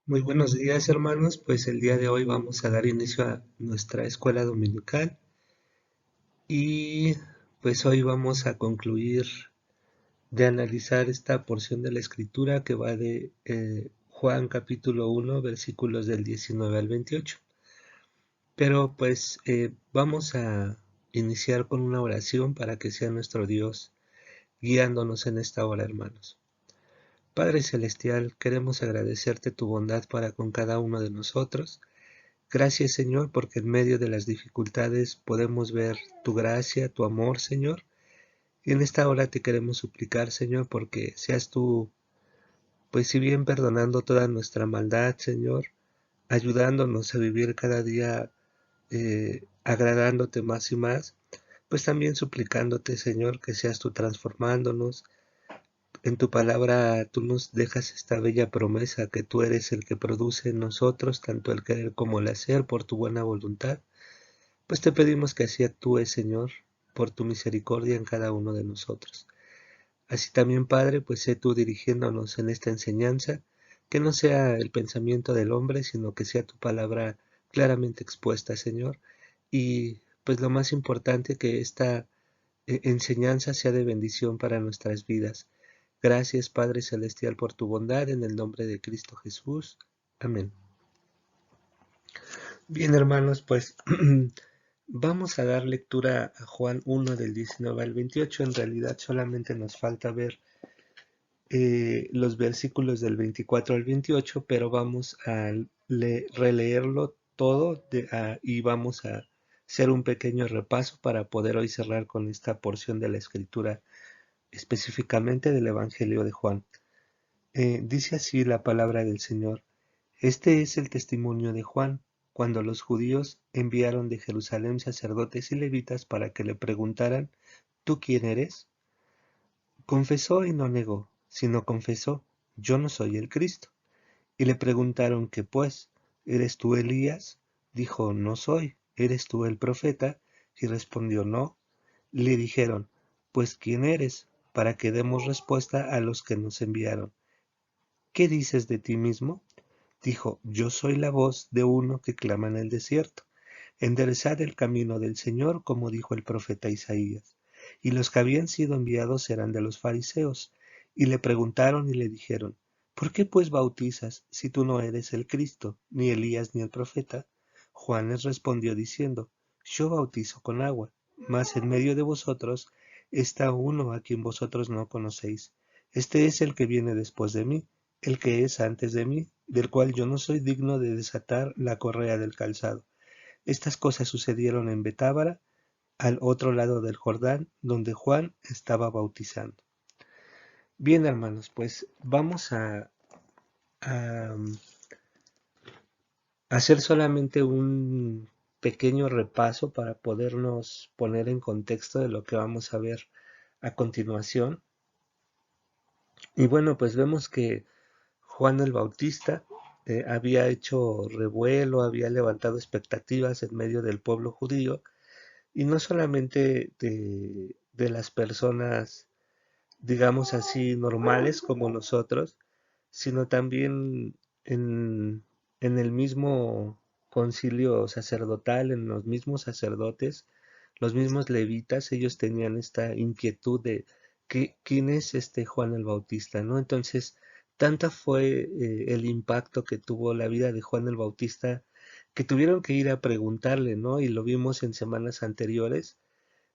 Muy buenos días, hermanos. Pues el día de hoy vamos a dar inicio a nuestra escuela dominical y pues hoy vamos a concluir de analizar esta porción de la escritura que va de Juan capítulo 1 versículos del 19 al 28. Pero pues vamos a iniciar con una oración para que sea nuestro Dios guiándonos en esta hora, hermanos. Padre Celestial, queremos agradecerte tu bondad para con cada uno de nosotros. Gracias, Señor, porque en medio de las dificultades podemos ver tu gracia, tu amor, Señor. Y en esta hora te queremos suplicar, Señor, porque seas tú, pues si bien perdonando toda nuestra maldad, Señor, ayudándonos a vivir cada día agradándote más y más, pues también suplicándote, Señor, que seas tú transformándonos. En tu palabra tú nos dejas esta bella promesa que tú eres el que produce en nosotros tanto el querer como el hacer por tu buena voluntad. Pues te pedimos que así actúes, Señor, por tu misericordia en cada uno de nosotros. Así también, Padre, pues sé tú dirigiéndonos en esta enseñanza, que no sea el pensamiento del hombre, sino que sea tu palabra claramente expuesta, Señor. Y pues lo más importante, que esta enseñanza sea de bendición para nuestras vidas. Gracias, Padre Celestial, por tu bondad, en el nombre de Cristo Jesús. Amén. Bien, hermanos, pues vamos a dar lectura a Juan 1 del 19 al 28. En realidad solamente nos falta ver los versículos del 24 al 28, pero vamos a releerlo todo y vamos a hacer un pequeño repaso para poder hoy cerrar con esta porción de la escritura, específicamente del Evangelio de Juan. Dice así la palabra del Señor. Este es el testimonio de Juan, cuando los judíos enviaron de Jerusalén sacerdotes y levitas para que le preguntaran: ¿Tú quién eres? Confesó y no negó, sino confesó: Yo no soy el Cristo. Y le preguntaron: ¿Qué pues? ¿Eres tú Elías? Dijo: No soy. ¿Eres tú el profeta? Y respondió: No. Le dijeron: Pues ¿quién eres? Para que demos respuesta a los que nos enviaron. ¿Qué dices de ti mismo? Dijo: Yo soy la voz de uno que clama en el desierto. Enderezad el camino del Señor, como dijo el profeta Isaías. Y los que habían sido enviados eran de los fariseos. Y le preguntaron y le dijeron: ¿Por qué pues bautizas, si tú no eres el Cristo, ni Elías, ni el profeta? Juan les respondió diciendo: Yo bautizo con agua, mas en medio de vosotros está uno a quien vosotros no conocéis. Este es el que viene después de mí, el que es antes de mí, del cual yo no soy digno de desatar la correa del calzado. Estas cosas sucedieron en Betábara, al otro lado del Jordán, donde Juan estaba bautizando. Bien, hermanos, pues vamos a hacer solamente un pequeño repaso para podernos poner en contexto de lo que vamos a ver a continuación. Y bueno, pues vemos que Juan el Bautista había hecho revuelo, había levantado expectativas en medio del pueblo judío, y no solamente de las personas, digamos así, normales como nosotros, sino también en, en el mismo concilio sacerdotal, en los mismos sacerdotes, los mismos levitas. Ellos tenían esta inquietud de quién es este Juan el Bautista, ¿no? Entonces, tanta fue el impacto que tuvo la vida de Juan el Bautista, que tuvieron que ir a preguntarle, ¿no? Y lo vimos en semanas anteriores.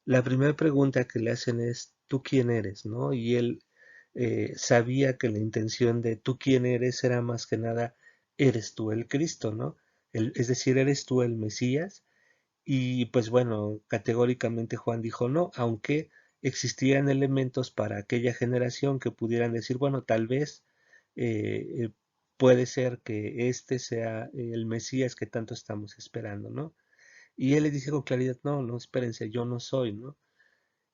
La primera pregunta que le hacen es: ¿tú quién eres? ¿No? Y él sabía que la intención de tú quién eres era más que nada: eres tú el Cristo, ¿no? Es decir, eres tú el Mesías. Y pues bueno, categóricamente Juan dijo no, aunque existían elementos para aquella generación que pudieran decir: bueno, tal vez puede ser que este sea el Mesías que tanto estamos esperando, ¿no? Y él le dice con claridad: no, no, espérense, yo no soy, ¿no?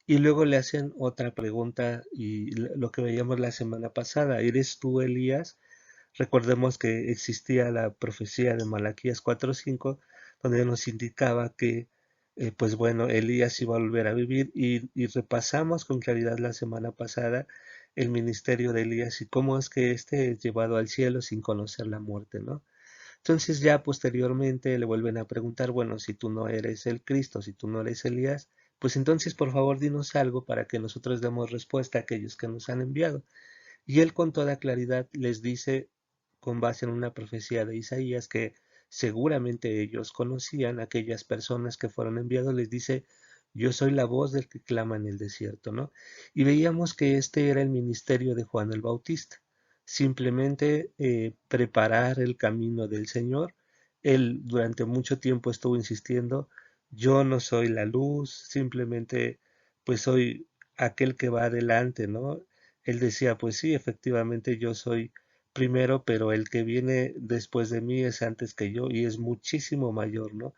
Y luego le hacen otra pregunta, y lo que veíamos la semana pasada: ¿eres tú Elías? Recordemos que existía la profecía de Malaquías 4:5, donde nos indicaba que, pues bueno, Elías iba a volver a vivir, y repasamos con claridad la semana pasada el ministerio de Elías y cómo es que éste es llevado al cielo sin conocer la muerte, ¿no? Entonces ya posteriormente le vuelven a preguntar, bueno, si tú no eres el Cristo, si tú no eres Elías, pues entonces por favor dinos algo para que nosotros demos respuesta a aquellos que nos han enviado. Y él con toda claridad les dice, con base en una profecía de Isaías que seguramente ellos conocían, aquellas personas que fueron enviados, les dice, yo soy la voz del que clama en el desierto, ¿no? Y veíamos que este era el ministerio de Juan el Bautista, simplemente preparar el camino del Señor. Él durante mucho tiempo estuvo insistiendo, yo no soy la luz, simplemente pues soy aquel que va adelante, ¿no? Él decía, pues sí, efectivamente yo soy primero, pero el que viene después de mí es antes que yo y es muchísimo mayor, ¿no?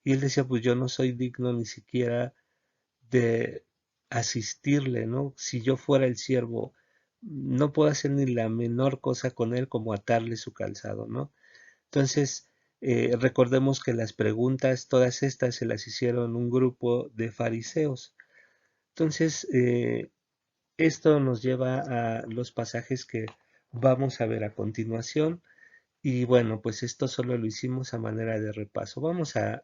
Y él decía, pues yo no soy digno ni siquiera de asistirle, ¿no? Si yo fuera el siervo, no puedo hacer ni la menor cosa con él como atarle su calzado, ¿no? Entonces, recordemos que las preguntas, todas estas se las hicieron un grupo de fariseos. Entonces, esto nos lleva a los pasajes que vamos a ver a continuación. Y bueno, pues esto solo lo hicimos a manera de repaso. Vamos a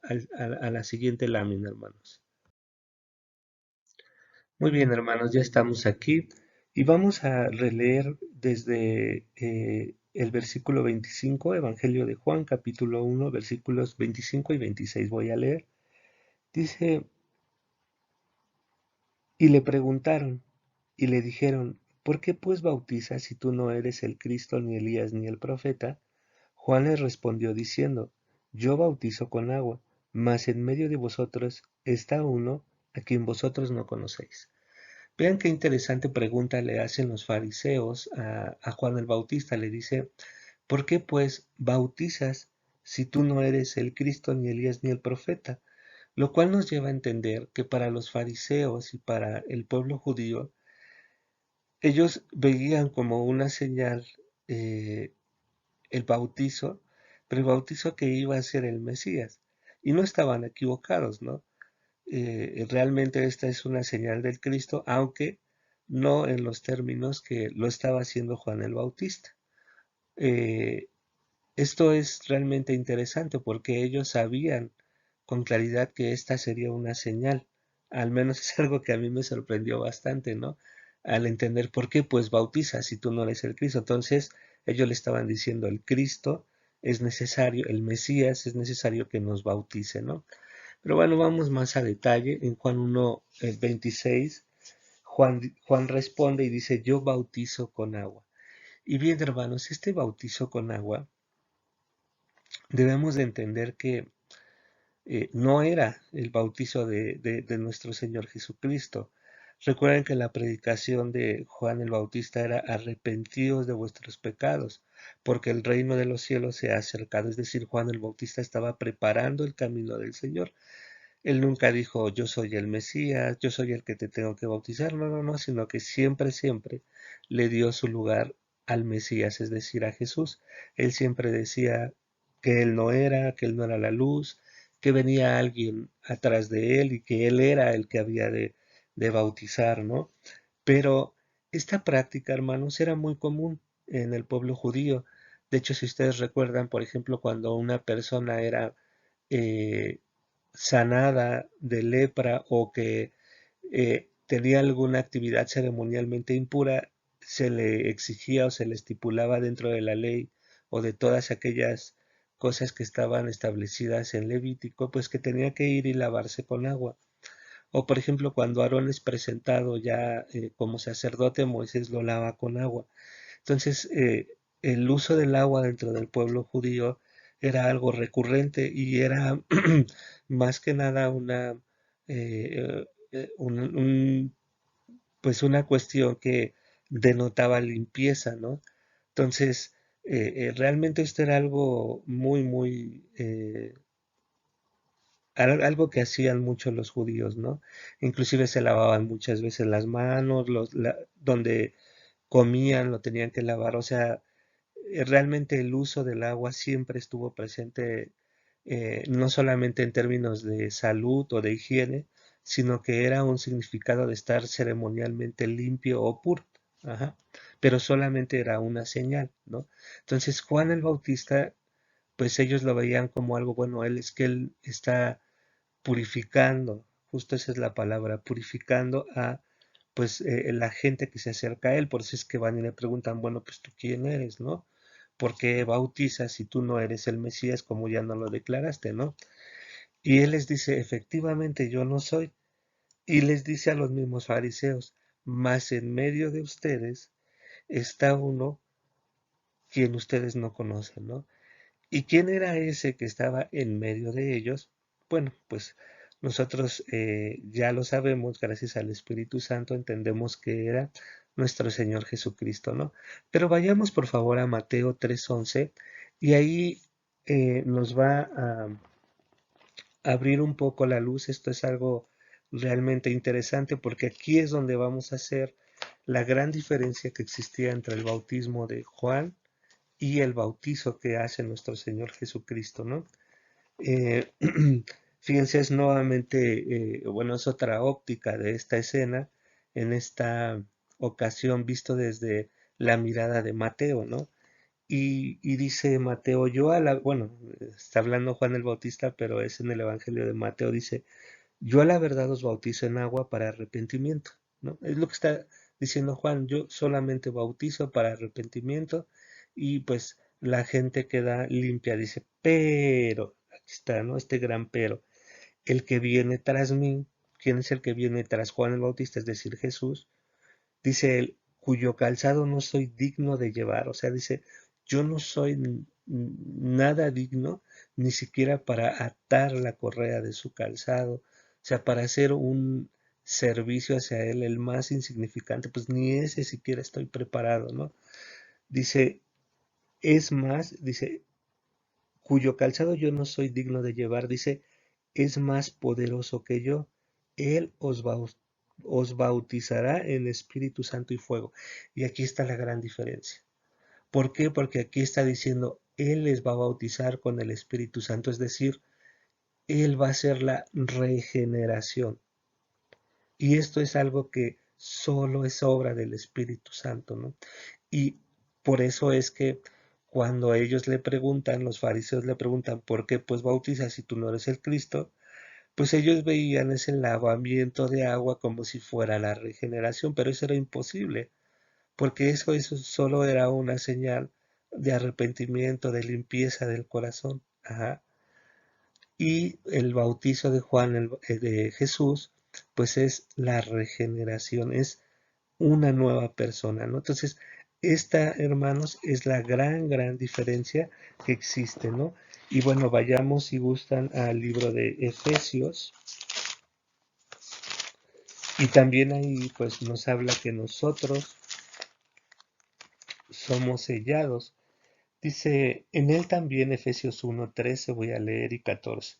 la siguiente lámina, hermanos. Muy bien, hermanos, ya estamos aquí y vamos a releer desde el versículo 25, Evangelio de Juan, capítulo 1, versículos 25 y 26. Voy a leer. Dice, y le preguntaron y le dijeron, ¿por qué pues bautizas si tú no eres el Cristo, ni Elías, ni el profeta? Juan les respondió diciendo, yo bautizo con agua, mas en medio de vosotros está uno a quien vosotros no conocéis. Vean qué interesante pregunta le hacen los fariseos a Juan el Bautista. Le dice, ¿por qué pues bautizas si tú no eres el Cristo, ni Elías, ni el profeta? Lo cual nos lleva a entender que para los fariseos y para el pueblo judío, ellos veían como una señal eh, el bautizo, pero el bautizo que iba a ser el Mesías. Y no estaban equivocados, ¿no? Realmente esta es una señal del Cristo, aunque no en los términos que lo estaba haciendo Juan el Bautista. Eh, Esto es realmente interesante porque ellos sabían con claridad que esta sería una señal. Al menos es algo que a mí me sorprendió bastante, ¿no? Al entender por qué, pues bautiza si tú no eres el Cristo. Entonces ellos le estaban diciendo, el Cristo es necesario, el Mesías es necesario que nos bautice, ¿no? Pero bueno, vamos más a detalle. En Juan 1, 26, Juan responde y dice, yo bautizo con agua. Y bien, hermanos, este bautizo con agua debemos de entender que no era el bautizo de nuestro Señor Jesucristo. Recuerden que la predicación de Juan el Bautista era arrepentidos de vuestros pecados, porque el reino de los cielos se ha acercado. Es decir, Juan el Bautista estaba preparando el camino del Señor. Él nunca dijo, yo soy el Mesías, yo soy el que te tengo que bautizar. No, no, no, sino que siempre, siempre le dio su lugar al Mesías, es decir, a Jesús. Él siempre decía que que él no era la luz, que venía alguien atrás de él y que él era el que había de bautizar, ¿no? Pero esta práctica, hermanos, era muy común en el pueblo judío. De hecho, si ustedes recuerdan, por ejemplo, cuando una persona era eh, sanada de lepra o que tenía alguna actividad ceremonialmente impura, se le exigía o se le estipulaba dentro de la ley o de todas aquellas cosas que estaban establecidas en Levítico, pues que tenía que ir y lavarse con agua. O por ejemplo, cuando Aarón es presentado ya como sacerdote, Moisés lo lava con agua. Entonces, el uso del agua dentro del pueblo judío era algo recurrente y era más que nada pues una cuestión que denotaba limpieza, ¿no? Entonces, realmente esto era algo algo que hacían mucho los judíos, ¿no? Inclusive se lavaban muchas veces las manos, donde comían lo tenían que lavar, o sea, realmente el uso del agua siempre estuvo presente, no solamente en términos de salud o de higiene, sino que era un significado de estar ceremonialmente limpio o puro. Ajá. Pero solamente era una señal, ¿no? Entonces Juan el Bautista, pues ellos lo veían como algo bueno, él es que él está purificando, justo esa es la palabra, purificando a pues la gente que se acerca a él, por eso es que van y le preguntan, bueno, pues tú quién eres, ¿no? ¿Por qué bautizas si tú no eres el Mesías como ya no lo declaraste, ¿no? Y él les dice, efectivamente yo no soy, y les dice a los mismos fariseos, mas en medio de ustedes está uno quien ustedes no conocen, ¿no? ¿Y quién era ese que estaba en medio de ellos? Bueno, pues nosotros ya lo sabemos, gracias al Espíritu Santo, entendemos que era nuestro Señor Jesucristo, ¿no? Pero vayamos por favor a Mateo 3:11 y ahí nos va a abrir un poco la luz. Esto es algo realmente interesante porque aquí es donde vamos a hacer la gran diferencia que existía entre el bautismo de Juan y el bautizo que hace nuestro Señor Jesucristo, ¿no? Eh, fíjense, es nuevamente, bueno, es otra óptica de esta escena, en esta ocasión visto desde la mirada de Mateo, ¿no? Y dice Mateo, bueno, está hablando Juan el Bautista, pero es en el Evangelio de Mateo, dice, yo a la verdad os bautizo en agua para arrepentimiento, ¿no? Es lo que está diciendo Juan, yo solamente bautizo para arrepentimiento y pues la gente queda limpia, dice, pero, aquí está, ¿no? Este gran pero, el que viene tras mí, ¿quién es el que viene tras Juan el Bautista? Es decir, Jesús, dice él, cuyo calzado no soy digno de llevar, o sea, dice, yo no soy nada digno, ni siquiera para atar la correa de su calzado, o sea, para hacer un servicio hacia él, el más insignificante, pues ni ese siquiera estoy preparado, ¿no? Dice, es más, dice, cuyo calzado yo no soy digno de llevar, dice, es más poderoso que yo. Él os bautizará en Espíritu Santo y fuego. Y aquí está la gran diferencia. ¿Por qué? Porque aquí está diciendo, Él les va a bautizar con el Espíritu Santo, es decir, Él va a hacer la regeneración. Y esto es algo que solo es obra del Espíritu Santo, ¿no? Y por eso es que cuando ellos le preguntan, los fariseos le preguntan, ¿por qué pues bautizas si tú no eres el Cristo? Pues ellos veían ese lavamiento de agua como si fuera la regeneración, pero eso era imposible, porque eso solo era una señal de arrepentimiento, de limpieza del corazón. Ajá. Y el bautizo de Juan, de Jesús, pues es la regeneración, es una nueva persona, ¿no? Entonces, esta, hermanos, es la gran diferencia que existe, ¿no? Y bueno, vayamos si gustan al libro de Efesios. Y también ahí pues nos habla que nosotros somos sellados. Dice, en él también, Efesios 1:13, voy a leer y 14.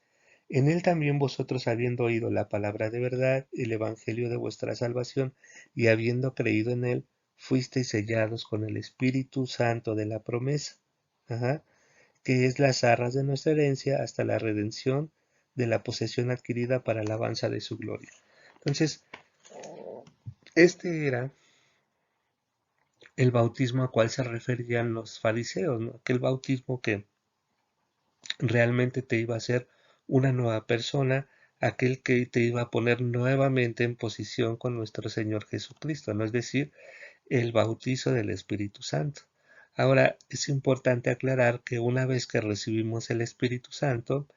En él también vosotros habiendo oído la palabra de verdad, el evangelio de vuestra salvación, y habiendo creído en él, fuisteis sellados con el Espíritu Santo de la promesa, ajá, que es las arras de nuestra herencia hasta la redención de la posesión adquirida para la alabanza de su gloria. Entonces, este era el bautismo a cual se referían los fariseos, ¿no? Aquel bautismo que realmente te iba a hacer una nueva persona, aquel que te iba a poner nuevamente en posición con nuestro Señor Jesucristo, ¿no? Es decir, el bautizo del Espíritu Santo. Ahora, es importante aclarar que una vez que recibimos el Espíritu Santo,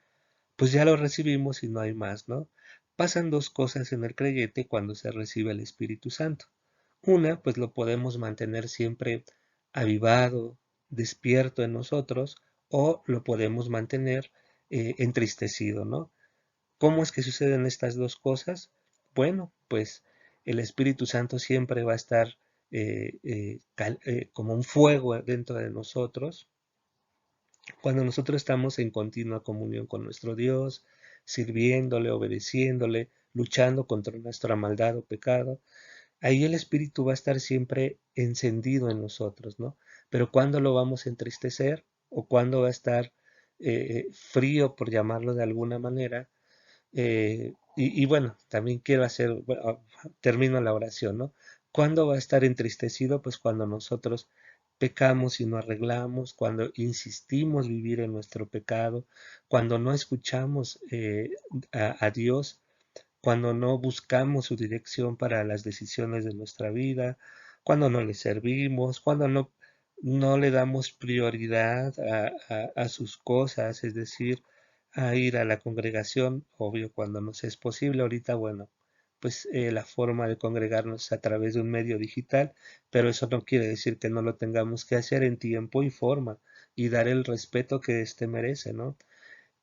pues ya lo recibimos y no hay más, ¿no? Pasan dos cosas en el creyente cuando se recibe el Espíritu Santo. Una, pues lo podemos mantener siempre avivado, despierto en nosotros, o lo podemos mantener entristecido, ¿no? ¿Cómo es que suceden estas dos cosas? Bueno, pues el Espíritu Santo siempre va a estar como un fuego dentro de nosotros, cuando nosotros estamos en continua comunión con nuestro Dios, sirviéndole, obedeciéndole, luchando contra nuestra maldad o pecado, ahí el Espíritu va a estar siempre encendido en nosotros, ¿no? Pero ¿cuándo lo vamos a entristecer? ¿O cuándo va a estar frío, por llamarlo de alguna manera? Y bueno, también quiero hacer, bueno, termino la oración, ¿no? ¿Cuándo va a estar entristecido? Pues cuando nosotros pecamos y no arreglamos, cuando insistimos vivir en nuestro pecado, cuando no escuchamos a Dios, cuando no buscamos su dirección para las decisiones de nuestra vida, cuando no le servimos, cuando no le damos prioridad a sus cosas, es decir, a ir a la congregación, obvio cuando nos es posible. Ahorita, bueno, pues la forma de congregarnos es a través de un medio digital, pero eso no quiere decir que no lo tengamos que hacer en tiempo y forma y dar el respeto que éste merece, ¿no?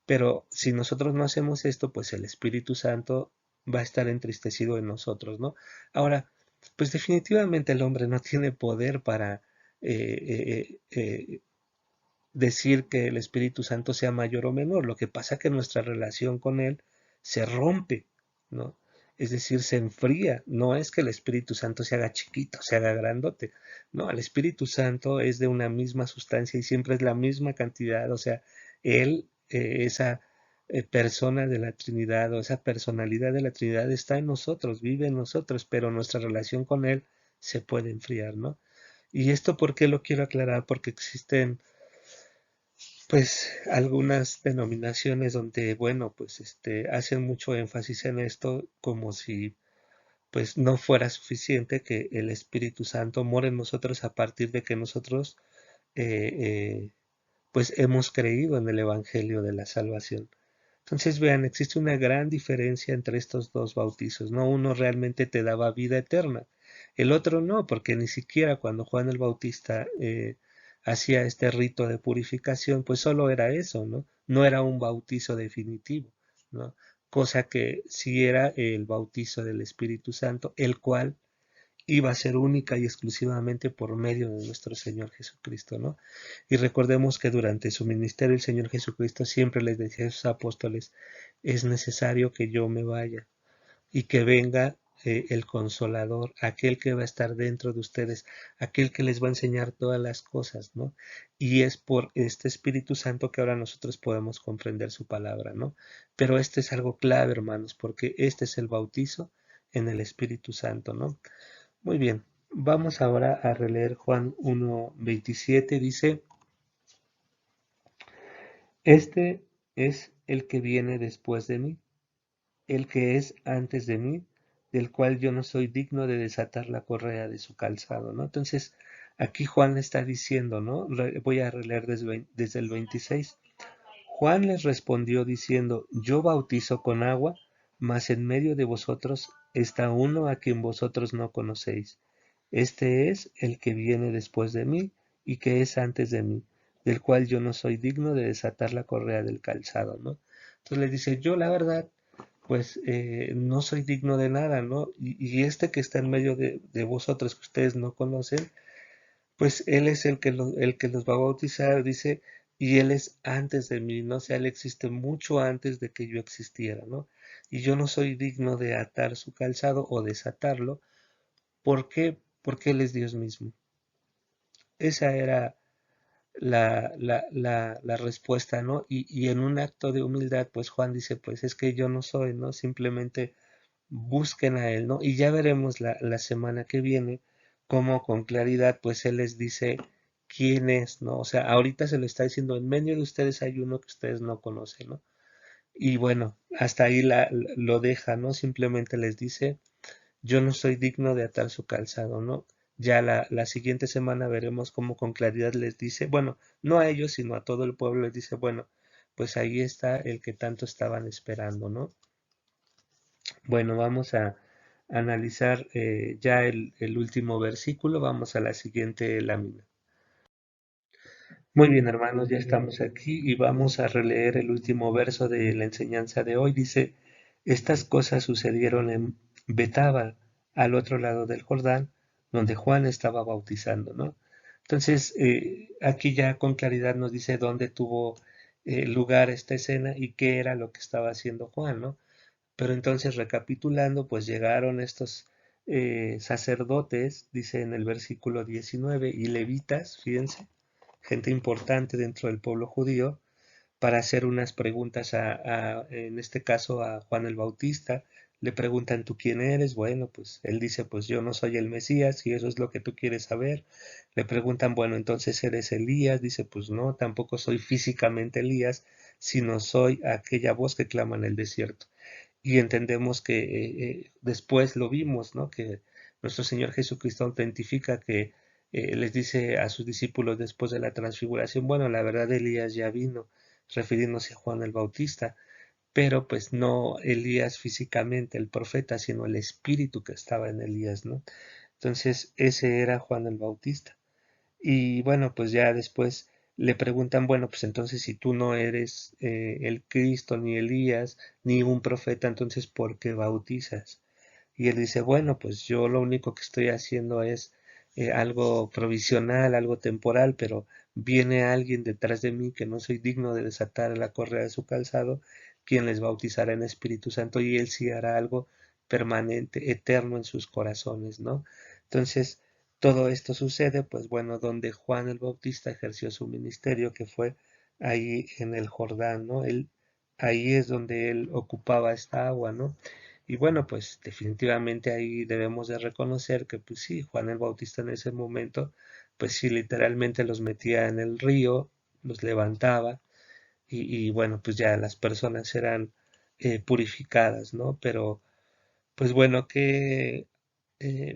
Pero si nosotros no hacemos esto, pues el Espíritu Santo va a estar entristecido en nosotros, ¿no? Ahora, pues definitivamente el hombre no tiene poder para decir que el Espíritu Santo sea mayor o menor. Lo que pasa es que nuestra relación con él se rompe, ¿no? Es decir, se enfría. No es que el Espíritu Santo se haga chiquito, se haga grandote. No, el Espíritu Santo es de una misma sustancia y siempre es la misma cantidad. O sea, él, esa persona de la Trinidad o esa personalidad de la Trinidad está en nosotros, vive en nosotros, pero nuestra relación con él se puede enfriar, ¿no? Y esto, ¿por qué lo quiero aclarar? Porque existen pues algunas denominaciones donde, bueno, pues hacen mucho énfasis en esto como si pues no fuera suficiente que el Espíritu Santo more en nosotros a partir de que nosotros eh, eh, pues hemos creído en el Evangelio de la salvación. Entonces vean, existe una gran diferencia entre estos dos bautizos, ¿no? Uno realmente te daba vida eterna, el otro no, porque ni siquiera cuando Juan el Bautista hacía este rito de purificación, pues solo era eso, ¿no? No era un bautizo definitivo, ¿no? Cosa que sí era el bautizo del Espíritu Santo, el cual iba a ser única y exclusivamente por medio de nuestro Señor Jesucristo, ¿no? Y recordemos que durante su ministerio el Señor Jesucristo siempre les decía a sus apóstoles, es necesario que yo me vaya y que venga el Consolador, aquel que va a estar dentro de ustedes, aquel que les va a enseñar todas las cosas, ¿no? Y es por este Espíritu Santo que ahora nosotros podemos comprender su palabra, ¿no? Pero este es algo clave, hermanos, porque este es el bautizo en el Espíritu Santo, ¿no? Muy bien, vamos ahora a releer Juan 1:27. Dice, este es el que viene después de mí, el que es antes de mí, del cual yo no soy digno de desatar la correa de su calzado, ¿no? Entonces, aquí Juan le está diciendo, ¿no? Voy a releer desde el 26. Juan les respondió diciendo, yo bautizo con agua, mas en medio de vosotros está uno a quien vosotros no conocéis. Este es el que viene después de mí y que es antes de mí, del cual yo no soy digno de desatar la correa del calzado, ¿no? Entonces le dice, yo la verdad, pues no soy digno de nada, ¿no? Y este que está en medio de vosotros, que ustedes no conocen, pues él es el que los va a bautizar, dice, y él es antes de mí, ¿no? O sea, él existe mucho antes de que yo existiera, ¿no? Y yo no soy digno de atar su calzado o desatarlo. ¿Por qué? Porque él es Dios mismo. Esa era la respuesta, ¿no? Y en un acto de humildad, pues Juan dice, pues es que yo no soy, ¿no? Simplemente busquen a él, ¿no? Y ya veremos la semana que viene cómo con claridad, pues él les dice quién es, ¿no? O sea, ahorita se lo está diciendo, en medio de ustedes hay uno que ustedes no conocen, ¿no? Y bueno, hasta ahí lo deja, ¿no? Simplemente les dice, yo no soy digno de atar su calzado, ¿no? Ya la siguiente semana veremos cómo con claridad les dice, bueno, no a ellos, sino a todo el pueblo les dice, bueno, pues ahí está el que tanto estaban esperando, ¿no? Bueno, vamos a analizar ya el último versículo, vamos a la siguiente lámina. Muy bien, hermanos, ya estamos aquí y vamos a releer el último verso de la enseñanza de hoy. Dice, estas cosas sucedieron en Betábara, al otro lado del Jordán, donde Juan estaba bautizando, ¿no? Entonces, aquí ya con claridad nos dice dónde tuvo lugar esta escena y qué era lo que estaba haciendo Juan, ¿no? Pero entonces, recapitulando, pues llegaron estos sacerdotes, dice en el versículo 19, y levitas, fíjense, gente importante dentro del pueblo judío, para hacer unas preguntas en este caso a Juan el Bautista. Le preguntan, ¿tú quién eres? Bueno, pues él dice, pues yo no soy el Mesías, y eso es lo que tú quieres saber. Le preguntan, bueno, entonces eres Elías. Dice, pues no, tampoco soy físicamente Elías, sino soy aquella voz que clama en el desierto. Y entendemos que después lo vimos, ¿no? Que nuestro Señor Jesucristo autentifica que les dice a sus discípulos después de la transfiguración, bueno, la verdad Elías ya vino, refiriéndose a Juan el Bautista, pero pues no Elías físicamente, el profeta, sino el espíritu que estaba en Elías, ¿no? Entonces ese era Juan el Bautista. Y bueno, pues ya después le preguntan, bueno, pues entonces si tú no eres el Cristo, ni Elías, ni un profeta, entonces ¿por qué bautizas? Y él dice, bueno, pues yo lo único que estoy haciendo es algo provisional, algo temporal, pero viene alguien detrás de mí que no soy digno de desatar la correa de su calzado, quien les bautizará en Espíritu Santo y él sí hará algo permanente, eterno en sus corazones, ¿no? Entonces, todo esto sucede, pues bueno, donde Juan el Bautista ejerció su ministerio, que fue ahí en el Jordán, ¿no? Ahí es donde él ocupaba esta agua, ¿no? Y bueno, pues definitivamente ahí debemos de reconocer que pues sí, Juan el Bautista en ese momento, pues sí, literalmente los metía en el río, los levantaba y bueno, pues ya las personas eran purificadas, ¿no? Pero pues bueno, qué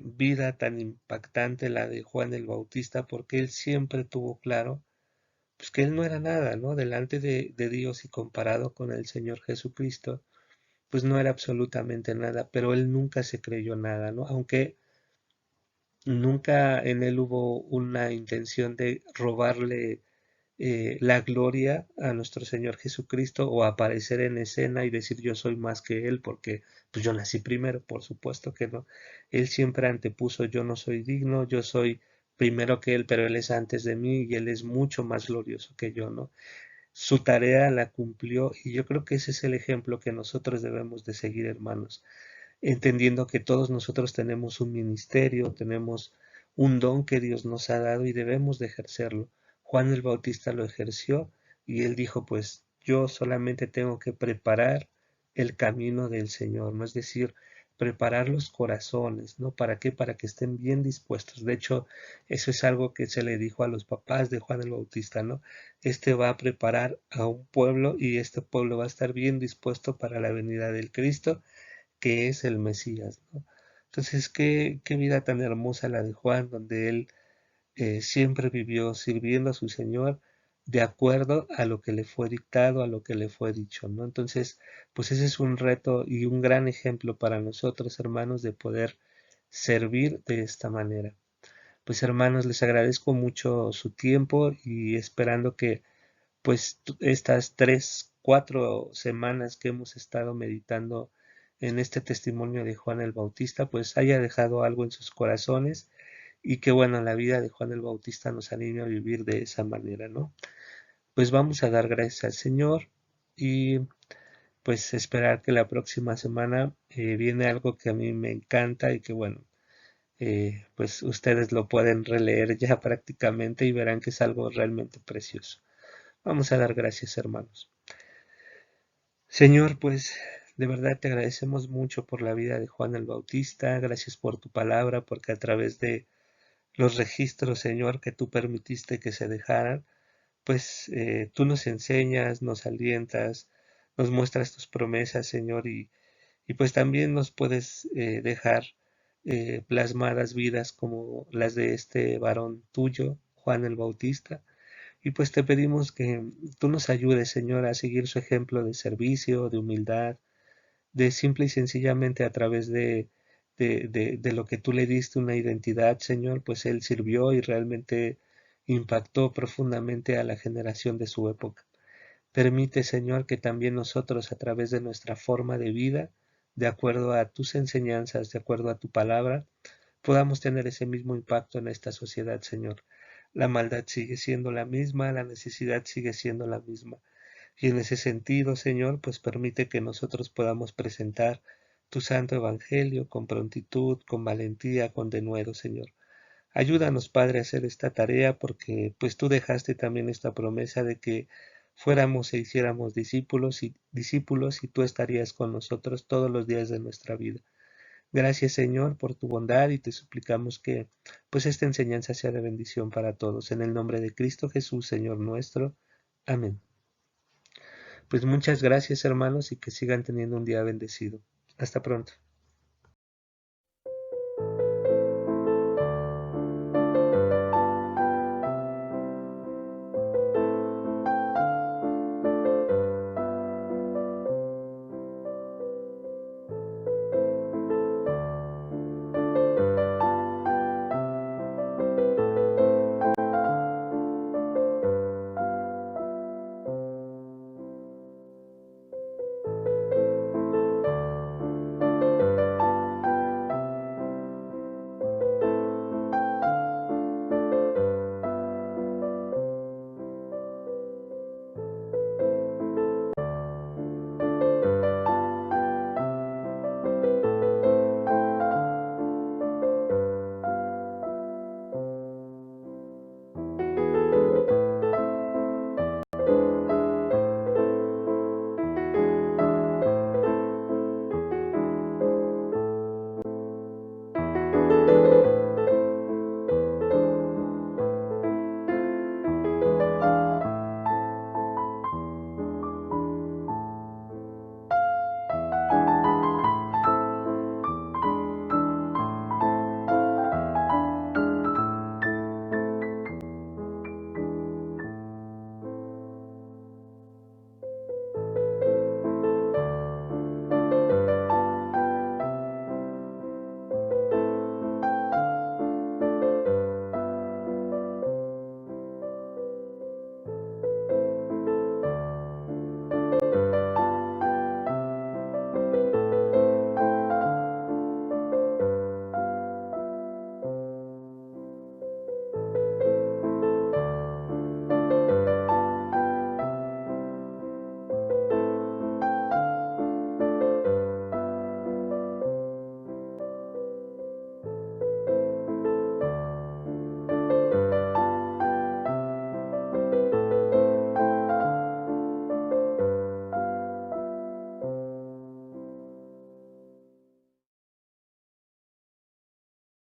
vida tan impactante la de Juan el Bautista, porque él siempre tuvo claro, pues que él no era nada, ¿no? Delante de Dios y comparado con el Señor Jesucristo pues no era absolutamente nada, pero él nunca se creyó nada, ¿no? Aunque nunca en él hubo una intención de robarle la gloria a nuestro Señor Jesucristo o aparecer en escena y decir yo soy más que Él porque pues yo nací primero, por supuesto que no. Él siempre antepuso yo no soy digno, yo soy primero que Él, pero Él es antes de mí y Él es mucho más glorioso que yo, ¿no? Su tarea la cumplió y yo creo que ese es el ejemplo que nosotros debemos de seguir, hermanos, entendiendo que todos nosotros tenemos un ministerio, tenemos un don que Dios nos ha dado y debemos de ejercerlo. Juan el Bautista lo ejerció y él dijo, pues yo solamente tengo que preparar el camino del Señor, ¿no? Es decir, preparar los corazones, ¿no? ¿Para qué? Para que estén bien dispuestos. De hecho, eso es algo que se le dijo a los papás de Juan el Bautista, ¿no? Este va a preparar a un pueblo y este pueblo va a estar bien dispuesto para la venida del Cristo que es el Mesías, ¿no? Entonces, qué vida tan hermosa la de Juan, donde él siempre vivió sirviendo a su Señor de acuerdo a lo que le fue dictado, a lo que le fue dicho, ¿no? Entonces, pues ese es un reto y un gran ejemplo para nosotros, hermanos, de poder servir de esta manera. Pues hermanos, les agradezco mucho su tiempo y esperando que pues estas 3, 4 semanas que hemos estado meditando en este testimonio de Juan el Bautista, pues haya dejado algo en sus corazones y que bueno, la vida de Juan el Bautista nos anime a vivir de esa manera, ¿no? Pues vamos a dar gracias al Señor y pues esperar que la próxima semana viene algo que a mí me encanta y que bueno, pues ustedes lo pueden releer ya prácticamente y verán que es algo realmente precioso. Vamos a dar gracias, hermanos. Señor, pues de verdad te agradecemos mucho por la vida de Juan el Bautista, gracias por tu palabra, porque a través de los registros, Señor, que tú permitiste que se dejaran, pues tú nos enseñas, nos alientas, nos muestras tus promesas, Señor, y pues también nos puedes dejar plasmadas vidas como las de este varón tuyo, Juan el Bautista. Y pues te pedimos que tú nos ayudes, Señor, a seguir su ejemplo de servicio, de humildad, de simple y sencillamente a través de lo que tú le diste una identidad, Señor, pues él sirvió y realmente impactó profundamente a la generación de su época. Permite, Señor, que también nosotros a través de nuestra forma de vida, de acuerdo a tus enseñanzas, de acuerdo a tu palabra, podamos tener ese mismo impacto en esta sociedad, Señor. La maldad sigue siendo la misma, la necesidad sigue siendo la misma. Y en ese sentido, Señor, pues permite que nosotros podamos presentar tu santo evangelio con prontitud, con valentía, con denuedo, Señor. Ayúdanos, Padre, a hacer esta tarea porque pues tú dejaste también esta promesa de que fuéramos e hiciéramos discípulos y tú estarías con nosotros todos los días de nuestra vida. Gracias, Señor, por tu bondad y te suplicamos que pues esta enseñanza sea de bendición para todos. En el nombre de Cristo Jesús, Señor nuestro. Amén. Pues muchas gracias, hermanos, y que sigan teniendo un día bendecido. Hasta pronto.